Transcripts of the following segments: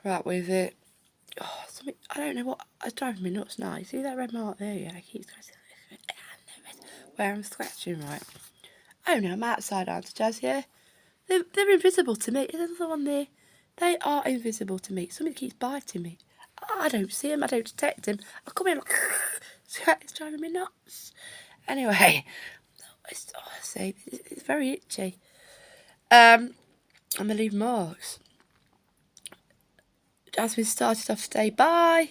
Right, with it. Oh, something, I don't know what. It's driving me nuts now. You see that red mark there? Yeah, I keep scratching where I'm scratching, right? Oh no, I'm outside, aren't I, Jazz? Yeah? They're invisible to me. There's another one there. They are invisible to me. Something keeps biting me. I don't see him. I don't detect him. I come in like, it's driving me nuts. Anyway, it's very itchy. I'm gonna leave marks. As we started off today, bye.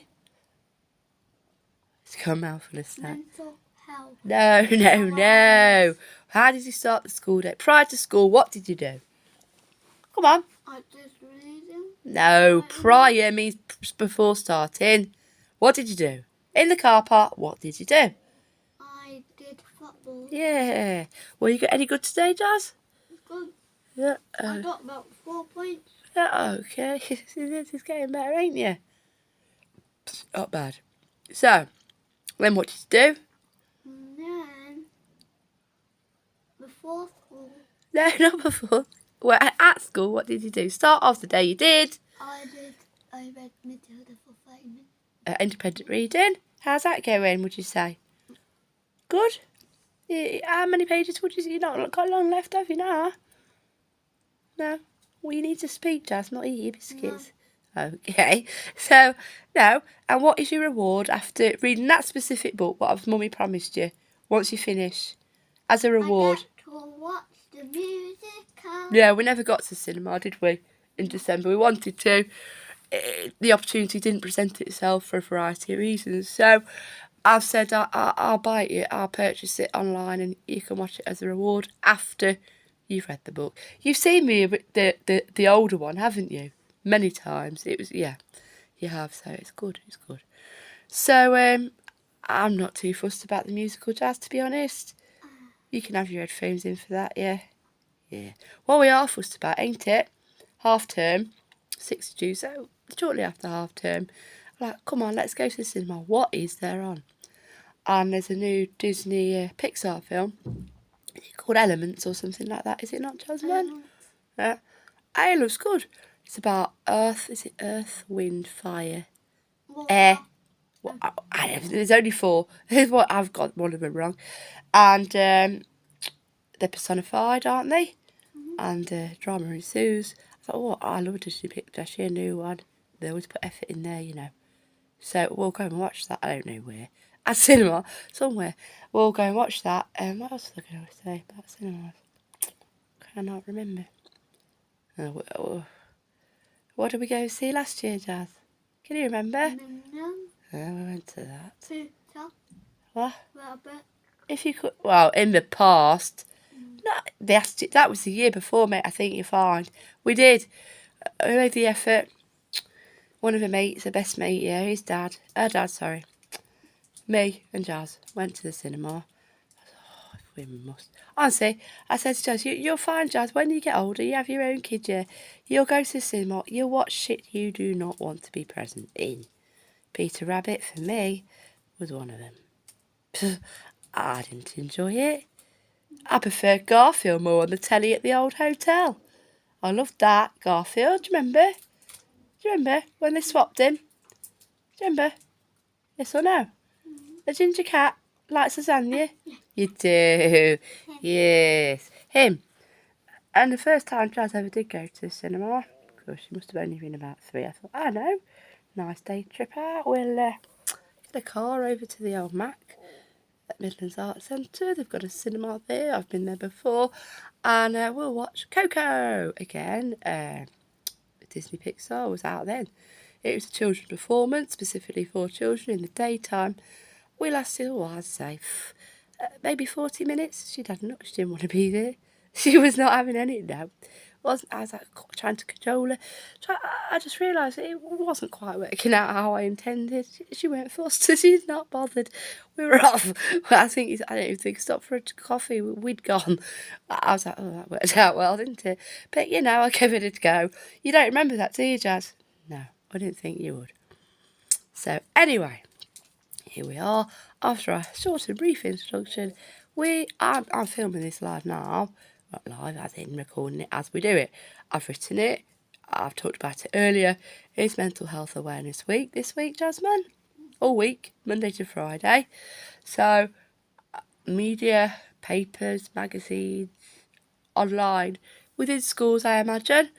It's got a mouthful of snack. Mental health. No. How did you start the school day? Prior to school, what did you do? Come on. I just reading. No, prior means before starting. What did you do? In the car park, what did you do? I did football. Yeah. Well, you got any good today, Jazz? Good. Yeah. I got about 4 points. Yeah, okay. This is getting better, ain't you? Not bad. So, then what did you do? And then, before school, No, not before. Well, at school, what did you do? Start off the day you did. I read Matilda for 5 minutes. Independent reading. How's that going, would you say? Good? How many pages would you say? You've not got long left, have you now? No? Well, you need to speak, Jazz, not eat your biscuits. No. Okay. So, no. And what is your reward after reading that specific book, what Mummy promised you, once you finish? As a reward. I get to watch the musical. Yeah, we never got to cinema, did we? In December. We wanted to. The opportunity didn't present itself for a variety of reasons. So I've said I'll buy it, I'll purchase it online, and you can watch it as a reward after you've read the book. You've seen me with the older one, haven't you? Many times. It was, yeah, you have. So it's good. It's good. So I'm not too fussed about the musical, Jazz, to be honest. You can have your headphones in for that, yeah. Yeah. Well, we are fussed about, ain't it? Half term, 6th of June, so shortly after half term. Like, come on, let's go to the cinema. What is there on? And there's a new Disney Pixar film called Elements or something like that. Is it not, Jasmine? Yeah. It looks good. It's about Earth. Is it Earth, Wind, Fire, Air? Well, there's only 4. Here's what I've got one of them wrong. And they're personified, aren't they? And drama ensues. I thought, oh, I love Disney Pictures, actually a new one. They always put effort in there, you know. So we'll go and watch that. I don't know where. At cinema, somewhere. We'll go and watch that. What else was I going to say about cinemas? Cannot remember. What did we go see last year, Jazz? Can you remember? No. We went to that. Peter. What? Rabbit. If you could, well, in the past, no, that was the year before, mate. I think you'll find we did. We made the effort. One of the mates, the best mate, yeah, his dad, her dad, sorry. Me and Jazz went to the cinema. I thought, we must. Honestly, I said to Jazz, you'll find, Jazz, when you get older, you have your own kid, yeah, you'll go to the cinema, you'll watch shit you do not want to be present in. Peter Rabbit, for me, was one of them. I didn't enjoy it. I preferred Garfield more on the telly at the old hotel. I loved that, Garfield. Do you remember? Do you remember when they swapped him? Do you remember? Yes or no? The ginger cat likes lasagna. You do. Yes. Him. And the first time Jazz ever did go to the cinema, because she must have only been about 3, I thought, I know, nice day trip out. We'll get a car over to the old Mac at Midlands Arts Centre. They've got a cinema there. I've been there before. And we'll watch Coco again. Disney Pixar was out then. It was a children's performance, specifically for children in the daytime. We lasted, I'd say, maybe 40 minutes. She'd had enough. She didn't want to be there. She was not having any, no. I was like trying to cajole her. I just realised it wasn't quite working out how I intended. She weren't forced to. She's not bothered. We were off. I don't even think stopped for a coffee. We'd gone. I was like, oh, that worked out well, didn't it? But I gave it a go. You don't remember that, do you, Jazz? No, I didn't think you would. So anyway, here we are. After a short and brief introduction, I'm filming this live now. Not live, as in recording it as we do it. I've written it. I've talked about it earlier, is Mental Health Awareness Week this week, Jasmine. All week, Monday to Friday. So, media, papers, magazines, online, within schools, I imagine,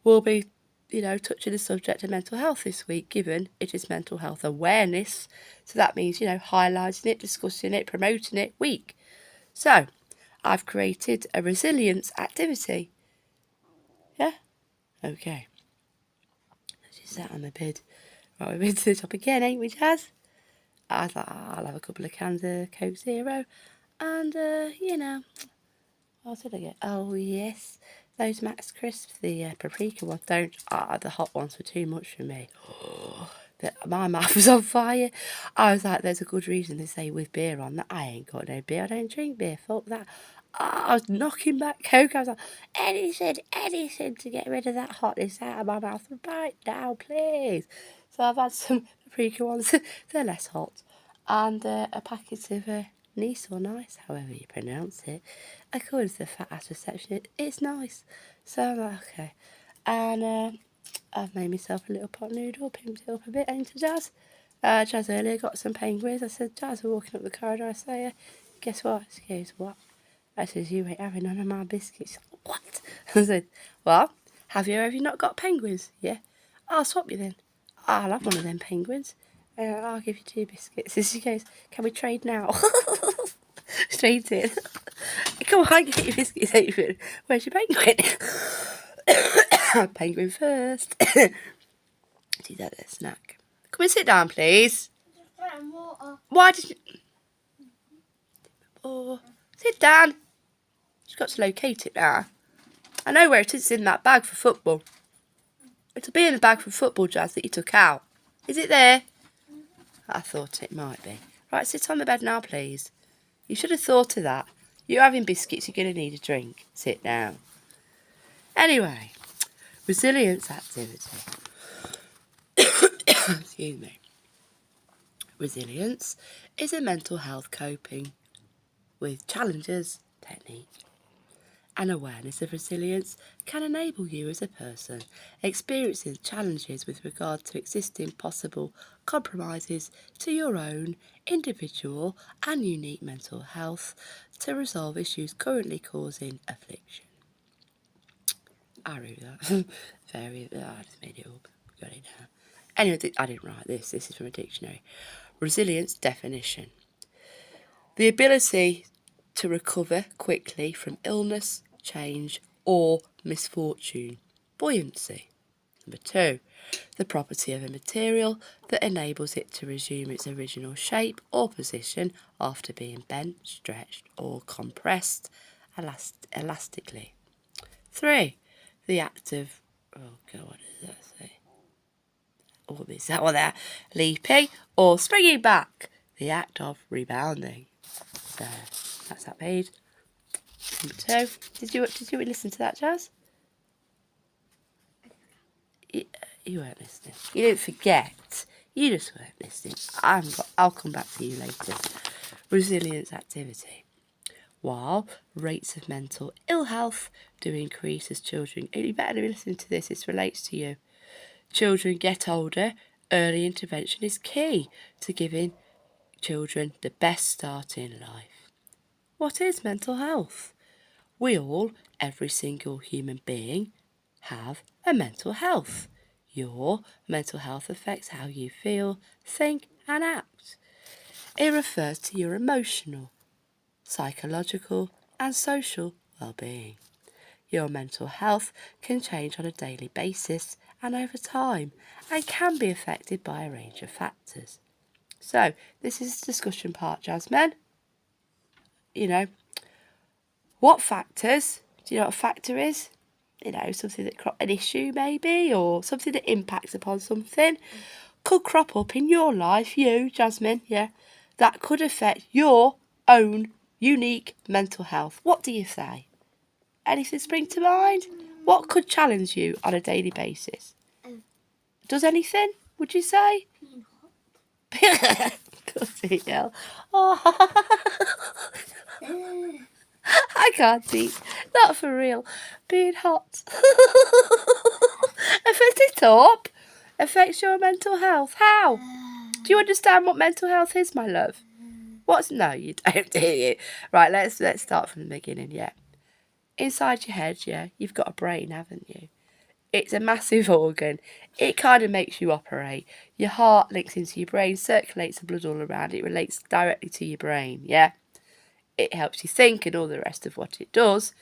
will be, touching the subject of mental health this week, given it is Mental Health Awareness. So that means, highlighting it, discussing it, promoting it week. So, I've created a resilience activity. Yeah? Okay. She's sat on the bed. Right, we're into the top again, ain't we, Jazz? I thought, I'll have a couple of cans of Coke Zero. And, what did I get? Oh, yes. Those Max Crisps, the paprika ones, don't. The hot ones were too much for me. My mouth was on fire. I was like, there's a good reason they say with beer on that. I ain't got no beer. I don't drink beer. Fuck that. I was knocking back Coke. I was like, anything to get rid of that hotness out of my mouth. Right now, please. So I've had some paprika ones. They're less hot. And a packet of Nice or Nice, however you pronounce it. According to the Fat Ass Reception, it's nice. So I'm like, okay. And I've made myself a little pot noodle, pimped it up a bit, ain't it, Jazz? Jazz earlier got some penguins. I said, Jazz, we're walking up the corridor. I say, guess what? She goes, what? I says, you ain't having none of my biscuits. What? I said, well, have you not got penguins? Yeah. I'll swap you then. I'll have one of them penguins. I'll give you 2 biscuits. And she goes, can we trade now? Straight in. Come on, get your biscuits open. Where's your penguin? Penguin first. She's had a snack. Come and sit down, please. Why did you... Oh, sit down. She's got to locate it now. I know where it is. It's in that bag for football. It'll be in the bag for football, Jazz, that you took out. Is it there? I thought it might be. Right, sit on the bed now, please. You should have thought of that. You're having biscuits, you're going to need a drink. Sit down. Anyway, resilience activity. Excuse me. Resilience is a mental health coping with challenges technique. An awareness of resilience can enable you as a person experiencing challenges with regard to existing possible compromises to your own individual and unique mental health to resolve issues currently causing affliction. I wrote that. I just made it up. Got it down. Anyway, I didn't write this. This is from a dictionary. Resilience definition. The ability to recover quickly from illness, change, or misfortune. Buoyancy. Number 2, the property of a material that enables it to resume its original shape or position after being bent, stretched, or compressed elastically. 3, the act of... Oh, God, what does that say? Oh, is that one there? Leaping or springing back. The act of rebounding. So, that's that page. Number 2. Did you listen to that, Jazz? You weren't listening. You didn't forget. You just weren't listening. I'll come back to you later. Resilience activity. While rates of mental ill health do increase as children... You better be listening to this. This relates to you. Children get older. Early intervention is key to giving children the best start in life. What is mental health? We all, every single human being, have a mental health. Your mental health affects how you feel, think and act. It refers to your emotional, psychological and social well-being. Your mental health can change on a daily basis and over time and can be affected by a range of factors. So, this is the discussion part, Jasmine. What factors? Do you know what a factor is? Something that an issue maybe, or something that impacts upon something could crop up in your life, you, Jasmine, that could affect your own unique mental health. What do you say? Anything spring to mind? What could challenge you on a daily basis? Does anything, would you say? Being hot. Bloody hell. Oh. I can't eat. Not for real. Being hot. Affects it up? Affects your mental health? How? Do you understand what mental health is, my love? What's no, you don't, do you? Right, let's start from the beginning. Yeah, inside your head, yeah, you've got a brain, haven't you? It's a massive organ. It kind of makes you operate. Your heart links into your brain, circulates the blood all around. It relates directly to your brain. Yeah, it helps you think and all the rest of what it does.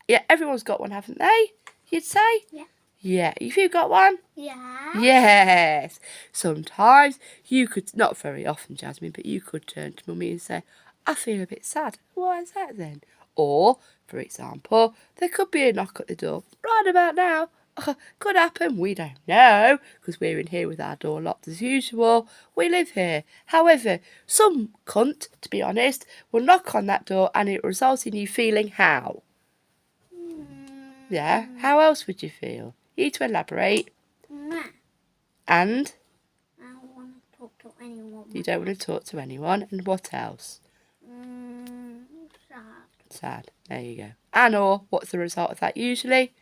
Yeah, everyone's got one, haven't they? You'd say. Yeah. Yeah, have you got one? Yeah. Yes. Sometimes you could, not very often, Jasmine, but you could turn to Mummy and say, I feel a bit sad. Why is that then? Or, for example, there could be a knock at the door right about now. Could happen, we don't know, because we're in here with our door locked as usual. We live here. However, some cunt, to be honest, will knock on that door and it results in you feeling how? Yeah, how else would you feel? You need to elaborate. Nah. And I don't want to talk to anyone. you don't want to talk to anyone. And what else? Sad. Sad. There you go. And or what's the result of that usually?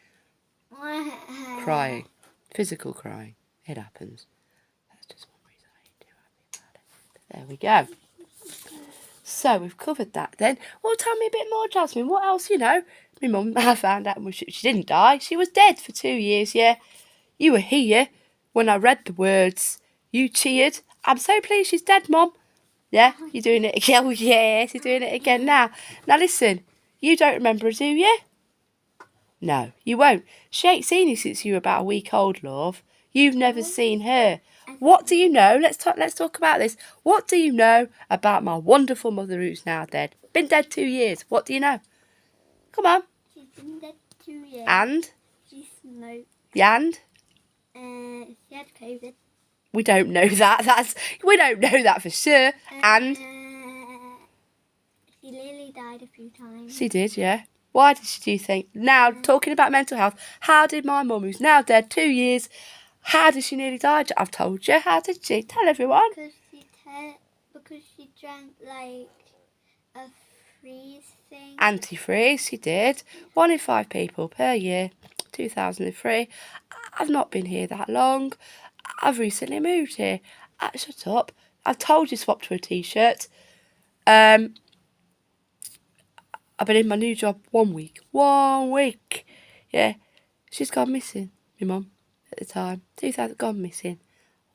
Crying. Physical crying. It happens. That's just one reason I ain't too happy about it. But there we go. So we've covered that then. Well, tell me a bit more, Jasmine. What else, you know? My mum, I found out she didn't die. She was dead for 2 years, yeah. You were here when I read the words. You cheered. I'm so pleased she's dead, Mum. Yeah, you're doing it again. Oh, yes, you're doing it again now. Now, listen, you don't remember her, do you? No, you won't. She ain't seen you since you were about a week old, love. You've never seen her. What do you know? Let's talk about this. What do you know about my wonderful mother who's now dead? Been dead 2 years. What do you know? Come on. She's been dead 2 years. And? She smoked. And? She had COVID. We don't know that. We don't know that for sure. And? She nearly died a few times. She did, yeah. Why did she, do you think? Now, talking about mental health, how did my mum, who's now dead 2 years, how did she nearly die? I've told you. How did she? Tell everyone. Because she drank like a freeze thing. Antifreeze, she did. 1 in 5 people per year, 2003. I've not been here that long. I've recently moved here. Shut up. I told you swap to a t-shirt. I've been in my new job 1 week. 1 week. Yeah. She's gone missing, my mum, at the time. 2000 gone missing.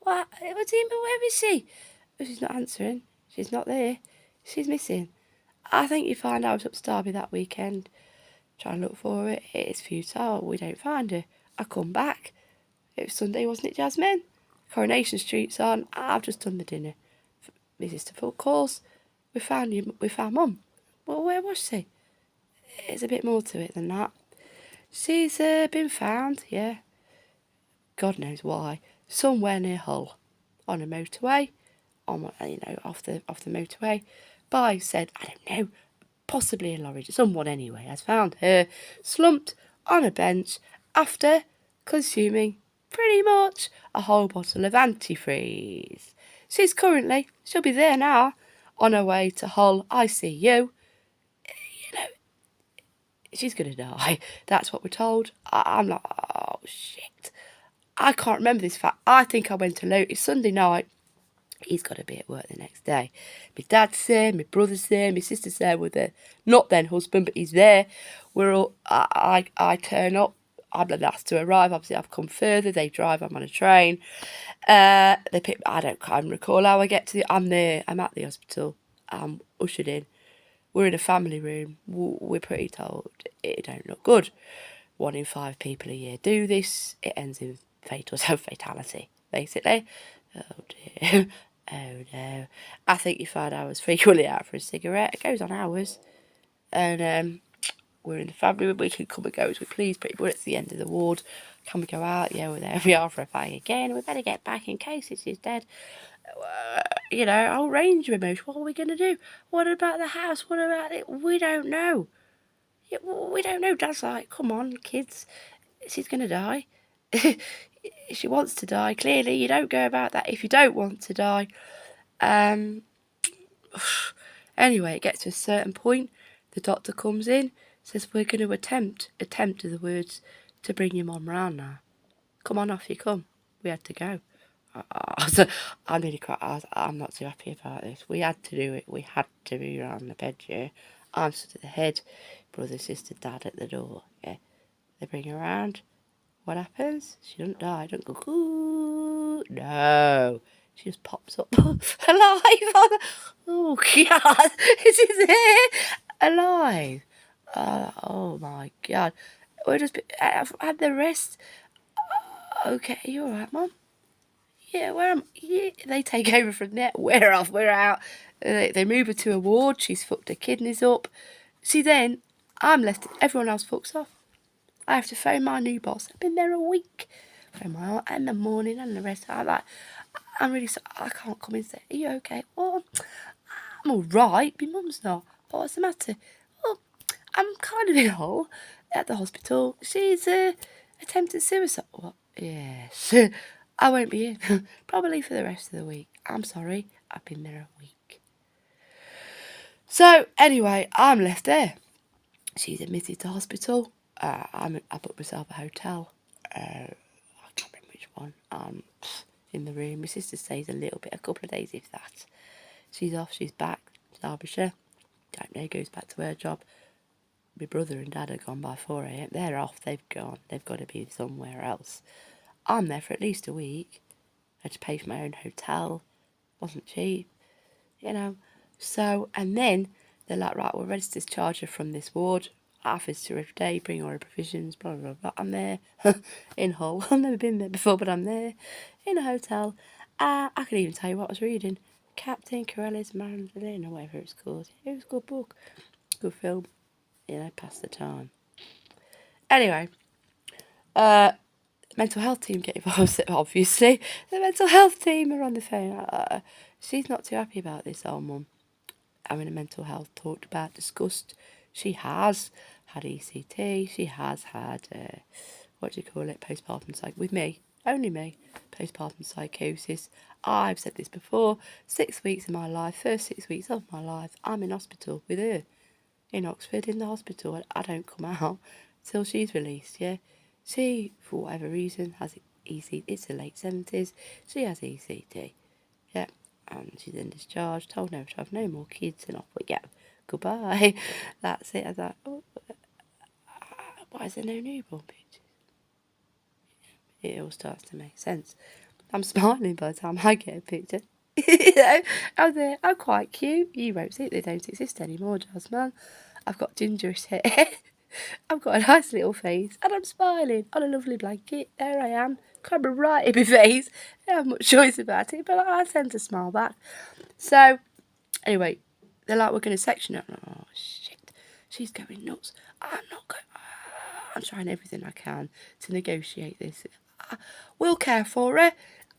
What do you mean, where is she? She's not answering. She's not there. She's missing. I think you find I was up to Derby that weekend. Trying to look for her. It's futile. We don't find her. I come back. It was Sunday, wasn't it, Jasmine? Coronation Street's on. I've just done the dinner. Visits to full course. We found Mum. Well, where was she? It's a bit more to it than that. She's been found, yeah. God knows why. Somewhere near Hull, on a motorway, off the motorway. By said, I don't know, possibly a lorry. Someone anyway has found her slumped on a bench after consuming pretty much a whole bottle of antifreeze. She'll be there now, on her way to Hull ICU. She's going to die. That's what we're told. I'm like, oh, shit. I can't remember this fact. I think I went alone. It's Sunday night. He's got to be at work the next day. My dad's there, my brother's there, my sister's there with her, not then husband, but he's there. We're all, I turn up. I'm the last to arrive. Obviously, I've come further. They drive. I'm on a train. They pick. I can't recall how I get to the. I'm there. I'm at the hospital. I'm ushered in. We're in a family room. We're pretty told it don't look good. 1 in 5 people a year do this. It ends in fatality, basically. Oh dear. Oh no. I think you find hours frequently out for a cigarette. It goes on hours. And we're in the family room. We can come and go as we please. Pretty much it's the end of the ward. Can we go out? Yeah, we're there. We are for a bang again. We better get back in case she's dead. A whole range of emotions. What are we going to do? What about the house? What about it? We don't know. We don't know. Dad's like, come on, kids. She's going to die. She wants to die. Clearly, you don't go about that if you don't want to die. Anyway, it gets to a certain point. The doctor comes in, says, we're going to attempt are the words, to bring your mum round now. come on, off you come. We had to go. So I nearly cried. I'm not too happy about this. We had to do it. We had to be around the bed, yeah. I'm stood at the head, brother, sister, dad at the door, yeah. They bring her around. What happens? She doesn't die. Don't go, ooh. No. She just pops up alive. Oh, God. Is he there? Alive. Oh, my God. We'll just be, I've had the rest. Okay, you all right, Mum? Yeah, where am I? Yeah, they take over from there. We're off, we're out. They move her to a ward. She's fucked her kidneys up. See, then I'm left. Everyone else fucks off. I have to phone my new boss. I've been there a week. Phone my aunt in the morning and the rest. I'm really sorry. I can't come in and say, are you okay? Well, I'm all right. My mum's not. But what's the matter? Well, I'm kind of ill at the hospital. She's attempted suicide. What? Yes. I won't be in. Probably for the rest of the week. I'm sorry. I've been there a week. So, anyway, I'm left there. She's admitted to hospital. I booked myself a hotel. I can't remember which one. In the room. My sister stays a little bit, a couple of days if that. She's off, she's back. Derbyshire. Don't know, goes back to her job. My brother and dad are gone by 4 a.m. They're off, they've gone. They've got to be somewhere else. I'm there for at least a week. I had to pay for my own hotel. Wasn't cheap, you know. So, and then they're like, right, we're ready to discharge her from this ward. Half is to her every day, bring all her provisions, blah, blah, blah. I'm there in Hull. I've never been there before, but I'm there in a hotel. I can even tell you what I was reading. Captain Corelli's Mandolin, or whatever it's called. It was a good book. Good film. You know, pass the time. Anyway, mental health team get involved, obviously. The mental health team are on the phone. She's not too happy about this, old mum. Having a mental health talked about, discussed. She has had ECT. She has had, what do you call it, postpartum psych, with me, only me, postpartum psychosis. I've said this before, 6 weeks of my life, first 6 weeks of my life, I'm in hospital with her. In Oxford, in the hospital. I don't come out till she's released, yeah. She, for whatever reason, has ECT. It's the late 70s. She has ECT. Yeah. And she's then discharged, told never to have no more kids, and off we go. Goodbye. That's it. I thought, oh, why is there no newborn pictures? It all starts to make sense. I'm smiling by the time I get a picture. You know, I'm there. I'm quite cute. You won't see it. They don't exist anymore, Jasmine. I've got gingerish hair. I've got a nice little face, and I'm smiling on a lovely blanket. There I am, camera right in my face. I don't have much choice about it, but I tend to smile back. So, anyway, they're like, we're going to section her. Oh, shit. She's going nuts. I'm not going... I'm trying everything I can to negotiate this. We'll care for her.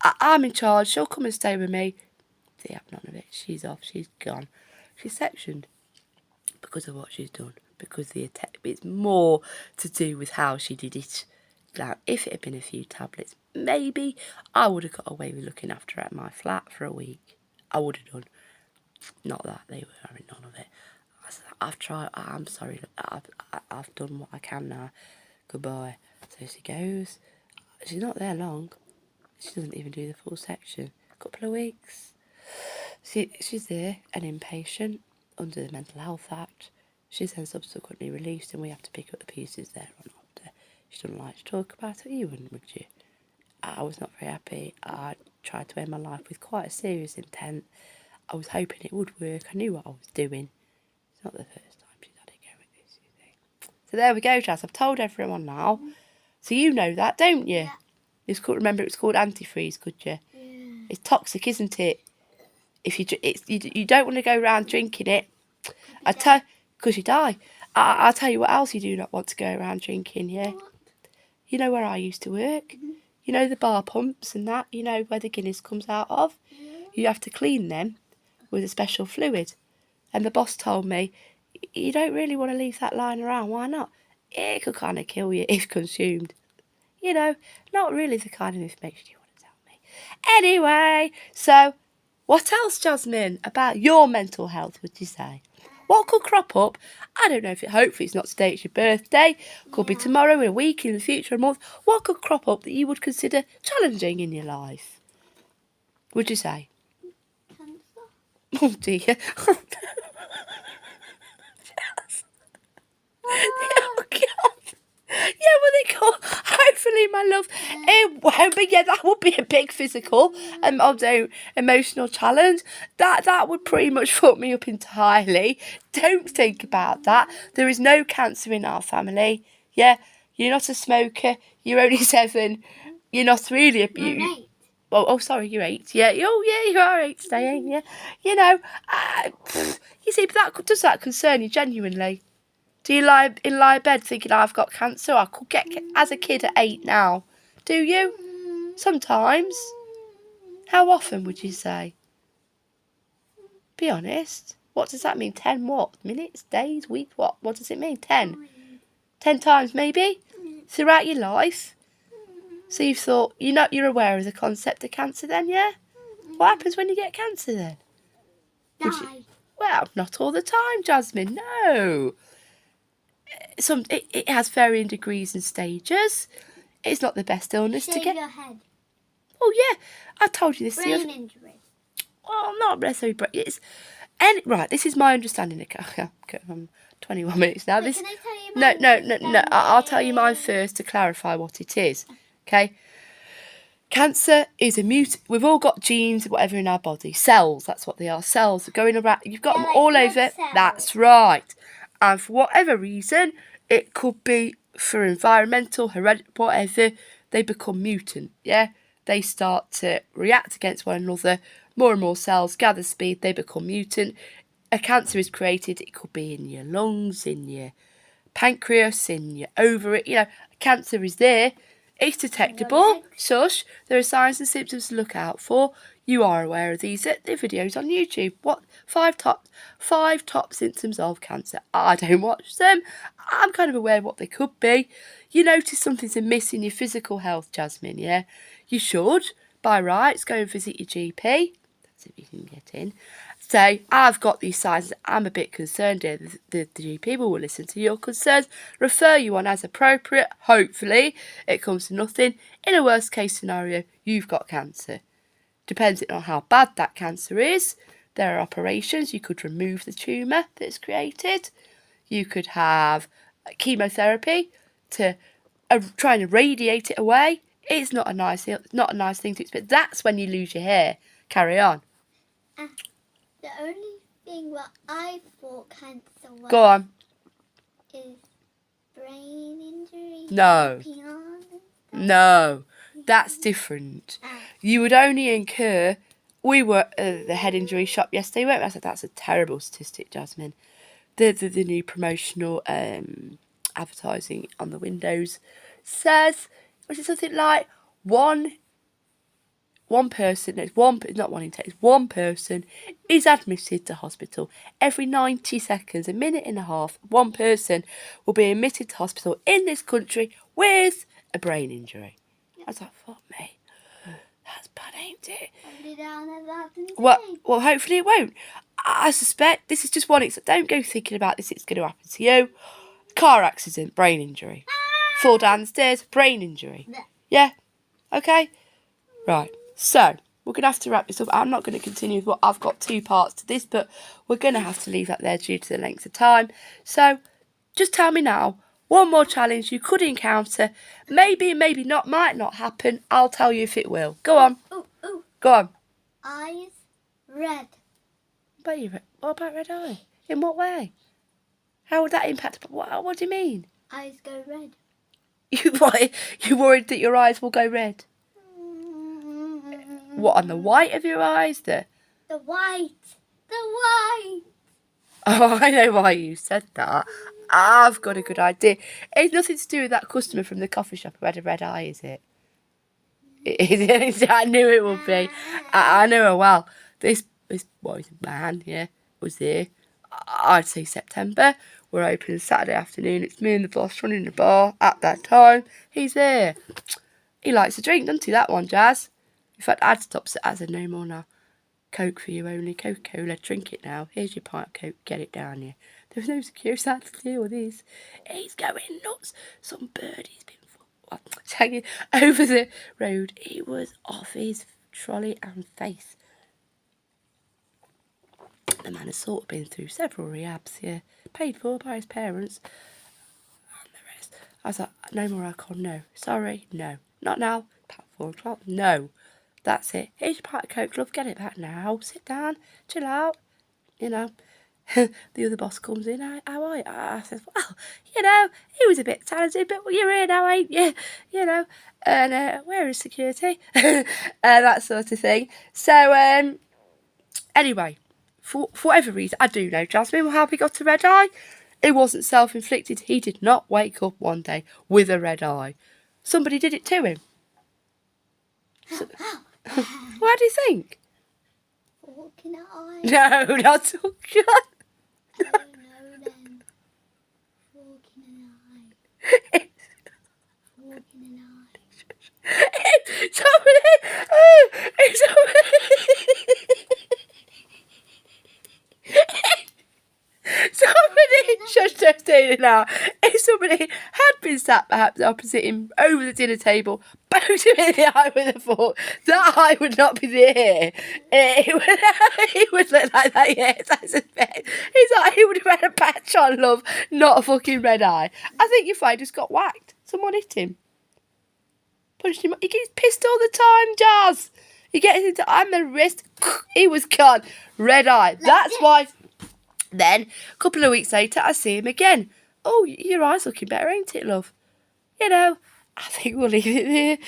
I'm in charge. She'll come and stay with me. Yeah, none of it. She's off. She's gone. She's sectioned because of what she's done. Because the attack, it's more to do with how she did it. Now, if it had been a few tablets, maybe I would have got away with looking after her at my flat for a week. I would have done. Not that they were having none of it. I've tried. I'm sorry. I've done what I can now. Goodbye. So she goes. She's not there long. She doesn't even do the full section. A couple of weeks. She's there, an inpatient, under the Mental Health Act. She's then subsequently released, and we have to pick up the pieces there on after. She doesn't like to talk about it. You wouldn't, would you? I was not very happy. I tried to end my life with quite a serious intent. I was hoping it would work. I knew what I was doing. It's not the first time she's had a go at this, you think. So there we go, Jazz. I've told everyone now. So you know that, don't you? Yeah. Remember, it was called antifreeze, could you? Yeah. It's toxic, isn't it? If you don't want to go around drinking it. Because you die. I'll tell you what else you do not want to go around drinking, yeah? You know where I used to work? Mm-hmm. You know the bar pumps and that? You know where the Guinness comes out of? Yeah. You have to clean them with a special fluid. And the boss told me, you don't really want to leave that lying around. Why not? It could kind of kill you if consumed. You know, not really the kind of information you want to tell me. Anyway, so what else, Jasmine, about your mental health would you say? What could crop up? I don't know if hopefully it's not today, it's your birthday. Could be tomorrow, in a week, in the future, a month. What could crop up that you would consider challenging in your life? Would you say? Cancer. Oh dear. Oh God. Yeah, well, they go. Hopefully, my love, it won't. But yeah, that would be a big physical and although emotional challenge. That would pretty much fuck me up entirely. Don't think about that. There is no cancer in our family. Yeah, you're not a smoker. You're only 7. You're not really a. I'm 8. Oh, sorry, you're 8. Yeah, oh, yeah, you are 8 today, ain't you? You know, you see, but does that concern you genuinely? Do you lie in bed thinking, I've got cancer? I could get as a kid at 8 now. Do you? Sometimes. How often would you say? Be honest. What does that mean? 10 what? Minutes, days, weeks? What does it mean? 10? 10 times maybe? Throughout your life? So you've thought, you're aware of the concept of cancer then, yeah? What happens when you get cancer then? Die. Well, not all the time, Jasmine, no. It has varying degrees and stages. It's not the best illness to Shave get. your head. Oh yeah, I told you this. Brain injury. Oh, not necessarily brain. Right. This is my understanding. I'm 21 minutes now. Wait, This. can I tell you No. mine? I'll tell you mine first to clarify what it is. Okay. Cancer is a mutant. We've all got genes, whatever, in our body. Cells. That's what they are. Cells going around. You've got They're them like all blood over. cells. That's right. And for whatever reason, it could be for environmental, whatever, they become mutant, yeah? They start to react against one another, more and more cells gather speed, they become mutant. A cancer is created, it could be in your lungs, in your pancreas, in your ovary, cancer is there. It's detectable, shush, there are signs and symptoms to look out for. You are aware of these. The videos on YouTube. What? 5 top symptoms of cancer. I don't watch them. I'm kind of aware of what they could be. You notice something's amiss in your physical health, Jasmine, yeah? You should, by rights, go and visit your GP. That's if you can get in. Say, I've got these signs. I'm a bit concerned here. The GP will listen to your concerns, refer you on as appropriate. Hopefully, it comes to nothing. In a worst case scenario, you've got cancer. Depending on how bad that cancer is, there are operations. You could remove the tumour that's created. You could have chemotherapy to try and irradiate it away. It's not a nice thing to expect. That's when you lose your hair. Carry on. The only thing what I thought cancer was Go on. is brain injury. No. No. That's different. You would only incur. We were at the head injury shop yesterday, weren't we? I said, that's a terrible statistic, Jasmine. The new promotional advertising on the windows says, was it something like one person, it's not one in 10, it's one person is admitted to hospital. Every 90 seconds, a minute and a half, one person will be admitted to hospital in this country with a brain injury. I was like, fuck me. That's bad, ain't it? Well, hopefully it won't. I suspect this is just one. Don't go thinking about this. It's going to happen to you. Car accident, brain injury. Fall down the stairs, brain injury. Yeah? Okay? Right. So, we're going to have to wrap this up. I'm not going to continue with what I've got 2 parts to this, but we're going to have to leave that there due to the length of time. So, just tell me now, one more challenge you could encounter. Maybe, maybe not, might not happen. I'll tell you if it will. Go on. Ooh. Go on. Eyes red. What about red eye? In what way? How would that impact? What do you mean? Eyes go red. You worried that your eyes will go red? What, on the white of your eyes? The white. Oh, I know why you said that. I've got a good idea. It's nothing to do with that customer from the coffee shop who had a red eye, is it? I knew it would be. I know her well. This man, yeah, was there. I'd say September. We're open Saturday afternoon. It's me and the boss running the bar at that time. He's there. He likes to drink, doesn't he, that one, Jazz? In fact, I'd stop it as a no more now. Coke for you only, Coca-Cola, drink it now. Here's your pint of Coke, get it down here. There was no security had to deal with this. He's going nuts. Some birdie's been hanging over the road. He was off his trolley and face. The man has sort of been through several rehabs here, paid for by his parents and the rest. I was like, no more alcohol, no. Sorry, no. Not now, about 4 o'clock, no. That's it. Here's your pint of Coke, love, get it back now. Sit down, chill out, you know. The other boss comes in, how are you? I says, well, you know, he was a bit talented, but you're here now, ain't you? You know, and where is security? That sort of thing. So, anyway, for whatever reason, I do know Jasmine how he got a red eye. It wasn't self-inflicted. He did not wake up one day with a red eye. Somebody did it to him. So, what do you think? Fork in the eye. No, not oh God. I don't know then. Fork in the eye. Fork in the eye. Somebody, shush, Tina now. If somebody had been sat perhaps opposite him over the dinner table, poked him in the eye with a fork, that eye would not be there. It would look like that, yes, I suspect. His eye, he would have had a patch on, love, not a fucking red eye. I think your friend just got whacked. Someone hit him. Punched him. He gets pissed all the time, Jazz. He gets into and the wrist. He was gone. Red eye. That's why. Then, a couple of weeks later, I see him again. Oh, your eye's looking better, ain't it, love? You know, I think we'll leave it there.